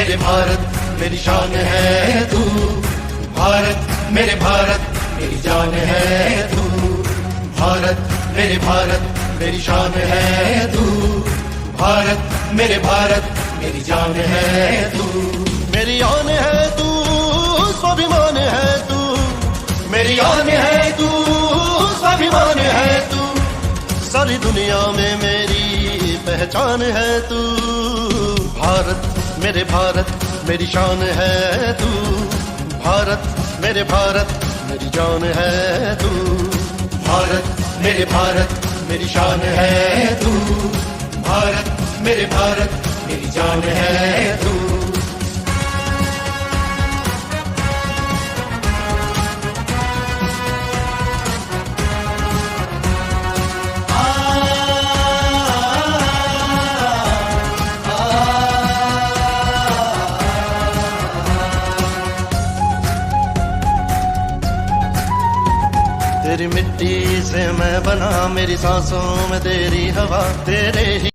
मेरे भारत मेरी शान है तू, भारत मेरे भारत मेरी जान है तू, भारत मेरी शान है तू, भारत मेरी जान है तू। मेरी आन है तू, स्वाभिमान है तू, मेरी आन है तू, स्वाभिमान है तू, सारी दुनिया में मेरी पहचान है तू। भारत मेरी शान है तू, भारत मेरी जान है तू, भारत मेरी शान है तू, भारत मेरी जान है तू। तेरी मिट्टी से मैं बना, मेरी सांसों में तेरी हवा, तेरे ही